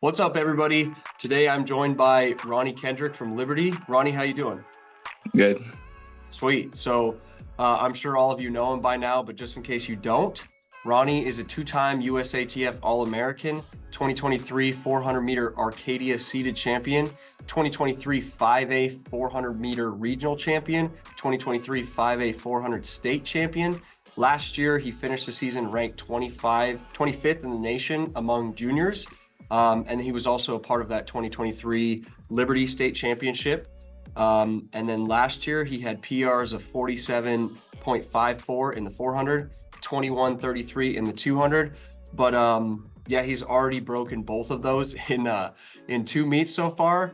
What's up, everybody? Today I'm joined by Ronnie Kendrick from Liberty. Ronnie, how you doing? Good. Sweet. I'm sure all of you know him by now, but just in case you don't, Ronnie is a two-time USATF All-American, 2023 400-meter Arcadia seeded champion, 2023 5A 400-meter regional champion, 2023 5A 400 state champion. Last year, he finished the season ranked 25th in the nation among juniors. And he was also a part of that 2023 Liberty State Championship. And then last year he had PRs of 47.54 in the 400, 21.33 in the 200. But yeah, he's already broken both of those in two meets so far.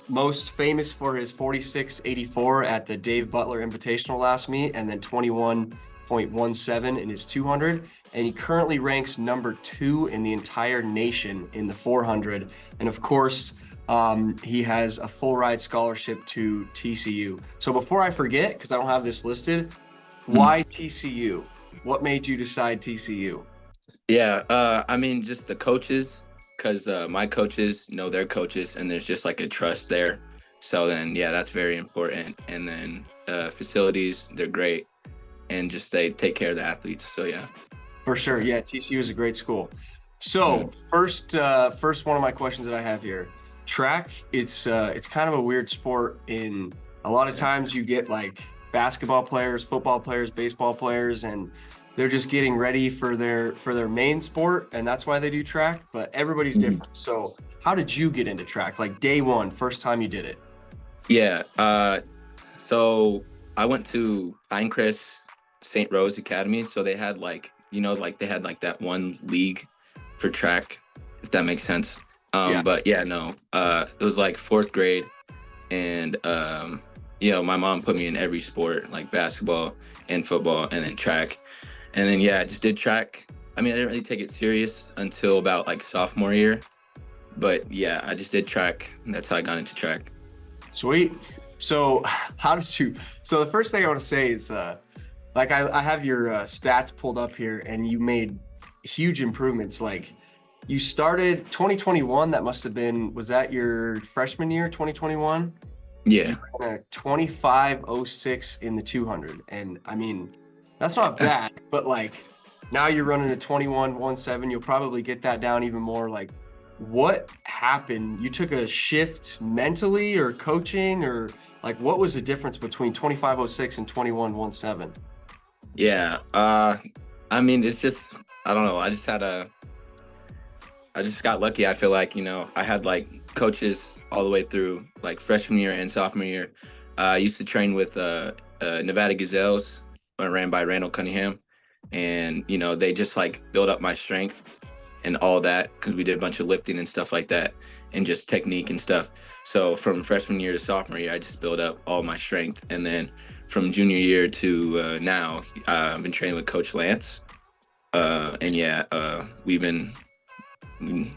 Most famous for his 46.84 at the Dave Butler Invitational last meet, and then 21.17 in his 200. And he currently ranks number 2 in the entire nation in the 400. And of course, he has a full ride scholarship to TCU. So before I forget, because I don't have this listed, why TCU? What made you decide TCU? Yeah, I mean, just the coaches, because my coaches know their coaches, and there's just like a trust there. So then, yeah, that's very important. And then facilities, they're great, and just they take care of the athletes. So yeah. For sure, yeah, TCU is a great school. So first one of my questions that I have here, track. It's kind of a weird sport. In a lot of times you get like basketball players, football players, baseball players, and they're just getting ready for their main sport, and that's why they do track. But everybody's different. So how did you get into track? Like day one, first time you did it? Yeah. So I went to Pinecrest St. Rose Academy. So they had they had like that one league for track, if that makes sense. Yeah. But yeah, no, it was like 4th grade, and my mom put me in every sport, like basketball and football, and then track. And then yeah, I just did track. I mean, I didn't really take it serious until about like sophomore year, but yeah, I just did track, and that's how I got into track. Sweet. So so the first thing I want to say is like I have your stats pulled up here, and you made huge improvements. Like you started 2021, that must have been, was that your freshman year, 2021? Yeah. 25.06 in the 200. And I mean, that's not bad, but like now you're running a 21.17. You'll probably get that down even more. Like what happened? You took a shift mentally or coaching, or like what was the difference between 25.06 and 21.17? Yeah. I mean, it's just, I don't know. I just got lucky. I feel like, I had like coaches all the way through like freshman year and sophomore year. I used to train with Nevada Gazelles, ran by Randall Cunningham. And, they just like build up my strength and all that, because we did a bunch of lifting and stuff like that, and just technique and stuff. So from freshman year to sophomore year, I just built up all my strength. And then from junior year to now, I've been training with Coach Lance. And yeah, we've been doing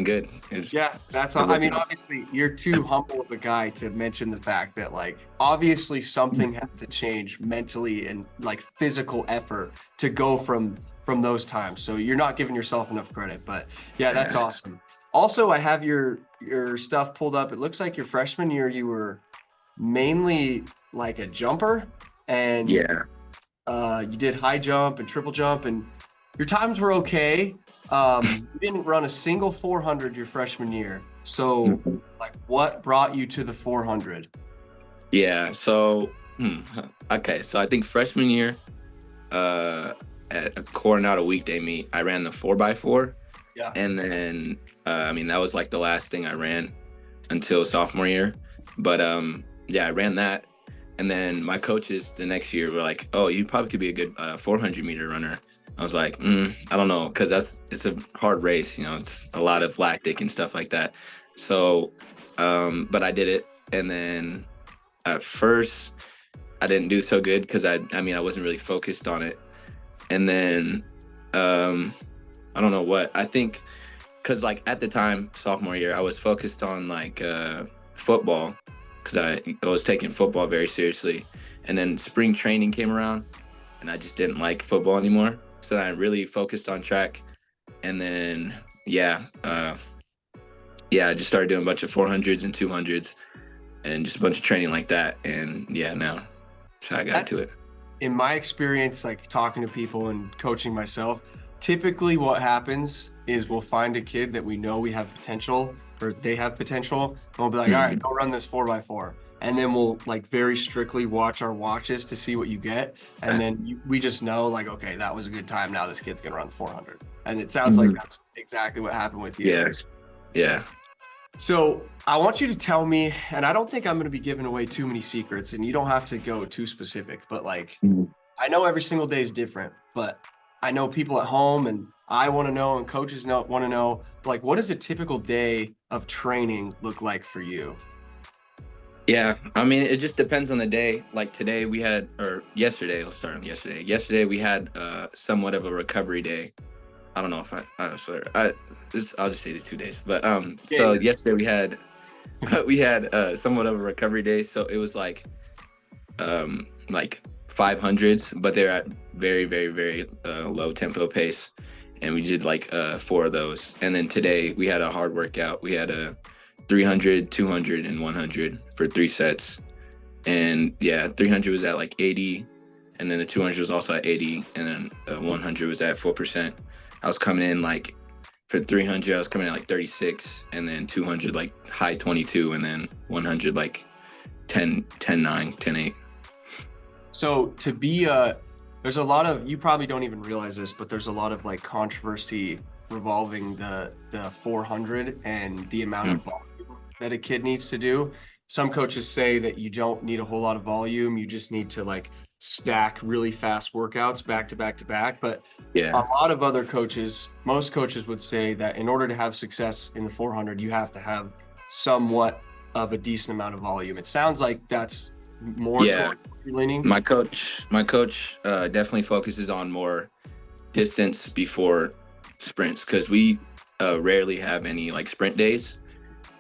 good. Yeah, that's all. I mean, obviously you're too humble of a guy to mention the fact that like obviously something has to change mentally and like physical effort to go from those times. So you're not giving yourself enough credit, but yeah, that's awesome. Also, I have your stuff pulled up. It looks like your freshman year you were mainly like a jumper, and yeah, you did high jump and triple jump, and your times were okay. You didn't run a single 400 your freshman year. So like what brought you to the 400? Yeah. So, okay. So I think freshman year, at a Coronado weekday meet, I ran the 4x4. Yeah. And then, I mean, that was like the last thing I ran until sophomore year. But yeah, I ran that. And then my coaches the next year were like, "Oh, you probably could be a good 400 meter runner." I was like, I don't know, because it's a hard race, it's a lot of lactic and stuff like that. So, but I did it. And then at first I didn't do so good because I wasn't really focused on it. And then, I don't know what, I think, because like at the time, sophomore year, I was focused on like football, because I was taking football very seriously. And then spring training came around, and I just didn't like football anymore. So I really focused on track. And then yeah, yeah, I just started doing a bunch of 400s and 200s and just a bunch of training like that. And yeah, now that's how I got into That's, it. in my experience, like talking to people and coaching myself, typically what happens is we'll find a kid that we know we have potential or they have potential, and we'll be like, all right, Mhm. go run this 4x4. And then we'll like very strictly watch our watches to see what you get. And then we just know like, okay, that was a good time. Now this kid's gonna run 400. And it sounds like Mhm. that's exactly what happened with you. Yeah, yeah. So I want you to tell me, and I don't think I'm going to be giving away too many secrets, and you don't have to go too specific, but like, Mhm. I know every single day is different, but I know people at home and I want to know, and coaches know, want to know, like, what does a typical day of training look like for you? Yeah, I mean, it just depends on the day. Like today we had, or yesterday, let's start on yesterday. Yesterday we had somewhat of a recovery day. I don't know if I swear, I'll just say these 2 days. But Yeah, so yeah. yesterday we had we had somewhat of a recovery day. So it was like 500s, but they're at very, very, very low tempo pace. And we did like 4 of those. And then today we had a hard workout. We had a 300, 200, and 100 for 3 sets. And yeah, 300 was at like 80. And then the 200 was also at 80. And then 100 was at 4%. I was coming in like for 300, I was coming in like 36. And then 200, like high 22. And then 100, like 10, 10, 9, 10, 8. So to be there's a lot of, you probably don't even realize this, but there's a lot of like controversy revolving the 400 and the amount of volume that a kid needs to do. Some coaches say that you don't need a whole lot of volume, you just need to like stack really fast workouts back to back to back. But a Yeah. lot of other coaches, most coaches would say that in order to have success in the 400, you have to have somewhat of a decent amount of volume. It sounds like that's more Yeah. towards you're leaning. My coach definitely focuses on more distance before sprints because we rarely have any like sprint days,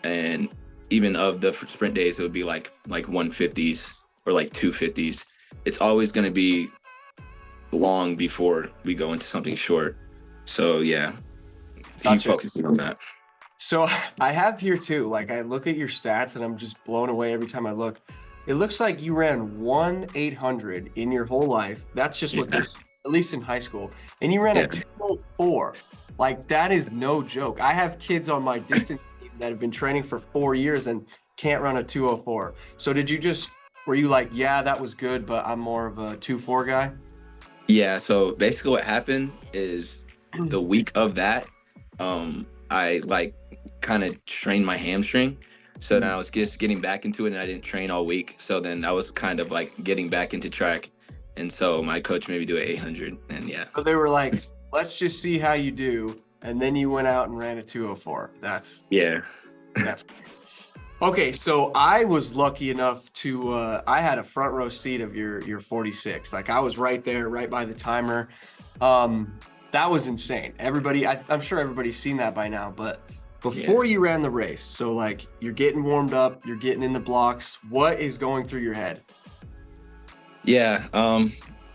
and even of the sprint days, it would be like 150s or like 250s. It's always going to be long before we go into something short. So yeah, he Gotcha. focuses on that. So I have here too, like I look at your stats and I'm just blown away every time I look. It looks like you ran 1/800 in your whole life. That's just what Yeah, this, at least in high school. And you ran a yeah, 204. Like that is no joke. I have kids on my distance team that have been training for 4 years and can't run a 204. So did you just, were you like, yeah, that was good, but I'm more of a 2-4 guy? yeah. So basically, what happened is the week of that, I like kind of strained my hamstring. So then I was just getting back into it and I didn't train all week. So then I was kind of like getting back into track. And so my coach made me do an 800. And yeah. So they were like, let's just see how you do. And then you went out and ran a 204. Yeah. That's okay. So I was lucky enough to I had a front row seat of your 46. Like I was right there, right by the timer. That was insane. Everybody, I'm sure everybody's seen that by now, but before you ran the race, so like you're getting warmed up, you're getting in the blocks, what is going through your head? Yeah.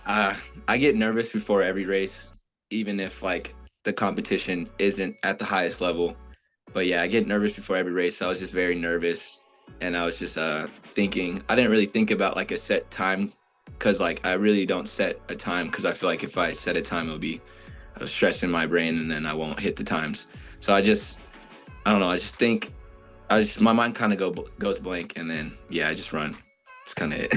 I get nervous before every race, even if like the competition isn't at the highest level. But yeah, I get nervous before every race. I was just very nervous. And I was just thinking, I didn't really think about like a set time because like I really don't set a time because I feel like if I set a time, it'll be a stress in my brain and then I won't hit the times. So I don't know. I just think, my mind kind of goes blank and then, yeah, I just run. It's kind of it.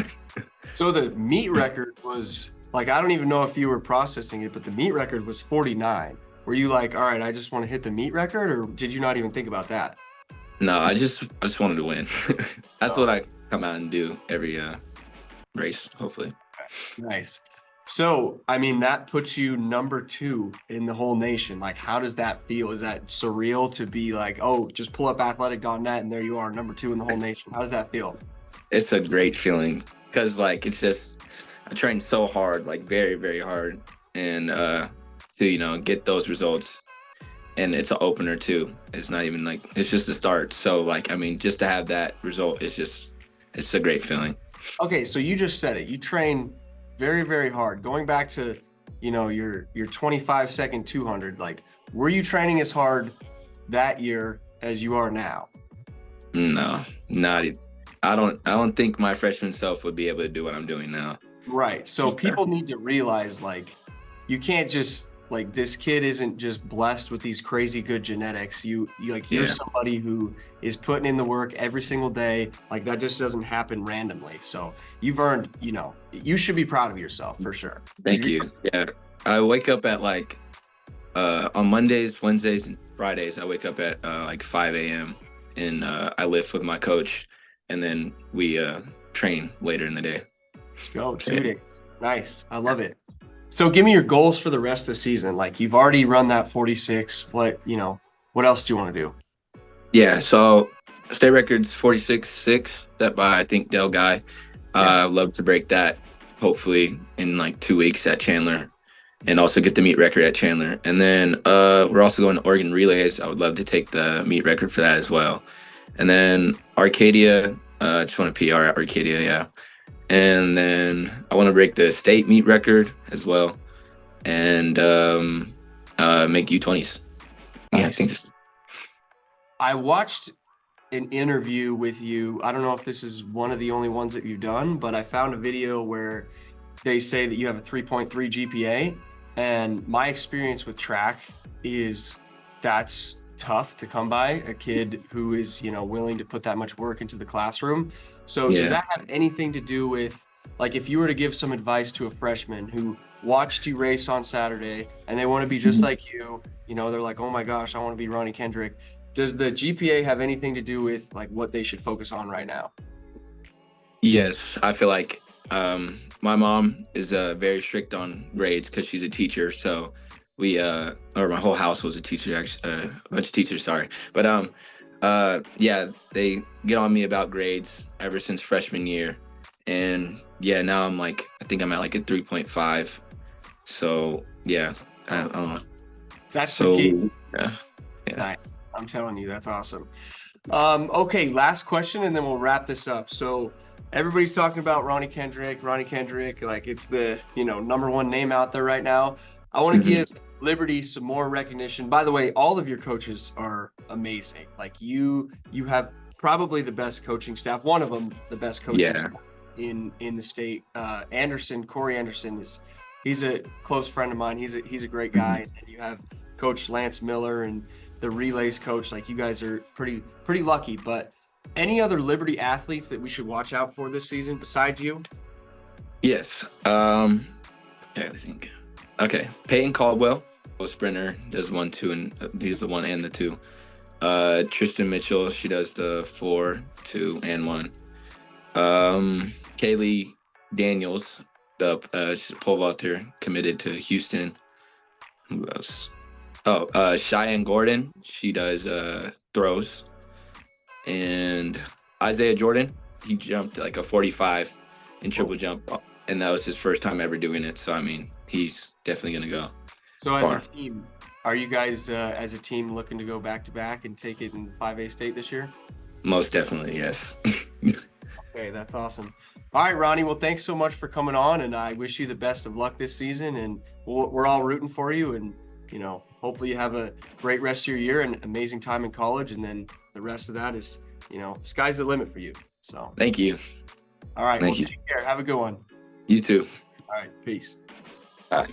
So the meet record was like, I don't even know if you were processing it, but the meet record was 49. Were you like, all right, I just want to hit the meet record, or did you not even think about that? No, I just wanted to win. That's what I come out and do every race, hopefully. Nice. So, I mean, that puts you number 2 in the whole nation. Like, how does that feel? Is that surreal to be like, oh, just pull up athletic.net and there you are, number 2 in the whole nation? How does that feel? It's a great feeling because like it's just I trained so hard, like very, very hard, and to get those results. And it's an opener too. It's not even like it's just a start. So like I mean, just to have that result is it's a great feeling. Okay, so you just said it. You train very, very hard. Going back to you know, your 25-second 200, like, were you training as hard that year as you are now? No, not. I don't think my freshman self would be able to do what I'm doing now. Right. So people need to realize, like, you can't just, like, this kid isn't just blessed with these crazy good genetics. You like, you're Yeah. somebody who is putting in the work every single day. Like, that just doesn't happen randomly. So you've earned, you know, you should be proud of yourself for sure. Thank you. Yeah. I wake up at like on Mondays, Wednesdays, and Fridays. I wake up at like 5 a.m. and I lift with my coach, and then we train later in the day. Let's go. 2 days. Nice. I love it. So give me your goals for the rest of the season. Like, you've already run that 46. What else do you want to do? Yeah. So state record's 46.6, set by I think Del Guy. I'd love to break that hopefully in like 2 weeks at Chandler, and also get the meet record at Chandler. And then we're also going to Oregon Relays. I would love to take the meet record for that as well. And then Arcadia, just want to PR at Arcadia, yeah. And then I want to break the state meet record as well, and make U20s. Yeah, I think this. I watched an interview with you. I don't know if this is one of the only ones that you've done, but I found a video where they say that you have a 3.3 GPA. And my experience with track is that's tough to come by, a kid who is, you know, willing to put that much work into the classroom. So does that have anything to do with, like, if you were to give some advice to a freshman who watched you race on Saturday and they want to be just like you know, they're like, oh my gosh, I want to be Ronnie Kendrick. Does the GPA have anything to do with, like, what they should focus on right now? Yes, I feel like my mom is very strict on grades because she's a teacher. So we or my whole house was a teacher, actually, a bunch of teachers, sorry. But yeah, they get on me about grades ever since freshman year. And yeah, now I'm like, I think I'm at like a 3.5. So yeah, I don't know. That's the key. Yeah. Nice. I'm telling you, that's awesome. Okay, last question, and then we'll wrap this up. So everybody's talking about Ronnie Kendrick, like, it's the, you know, #1 name out there right now. I want to give Liberty some more recognition. By the way, all of your coaches are amazing. Like, you have probably the best coaching staff, one of them, the best coaching staff in the state. Corey Anderson he's a close friend of mine. He's a great guy. And you have Coach Lance Miller and the relays coach. Like, you guys are pretty lucky. But any other Liberty athletes that we should watch out for this season besides you? Yes. Yeah, I think. Okay, Peyton Caldwell, a sprinter, does 1, 2, and he's the 1 and the 2. Tristan Mitchell, she does the 4, 2, and 1. Kaylee Daniels, she's a pole vaulter, committed to Houston. Who else? Oh, Cheyenne Gordon, she does throws. And Isaiah Jordan, he jumped like a 45 in triple jump, and that was his first time ever doing it. So I mean, he's definitely gonna go. So as a team, are you guys as a team looking to go back to back and take it in 5A state this year? Most definitely, yes. Okay, that's awesome. All right, Ronnie. Well, thanks so much for coming on, and I wish you the best of luck this season. And we're all rooting for you, and, you know, hopefully you have a great rest of your year and amazing time in college. And then the rest of that is, you know, sky's the limit for you. So thank you. All right. Thank you. Take care. Have a good one. You too. All right. Peace. Bye.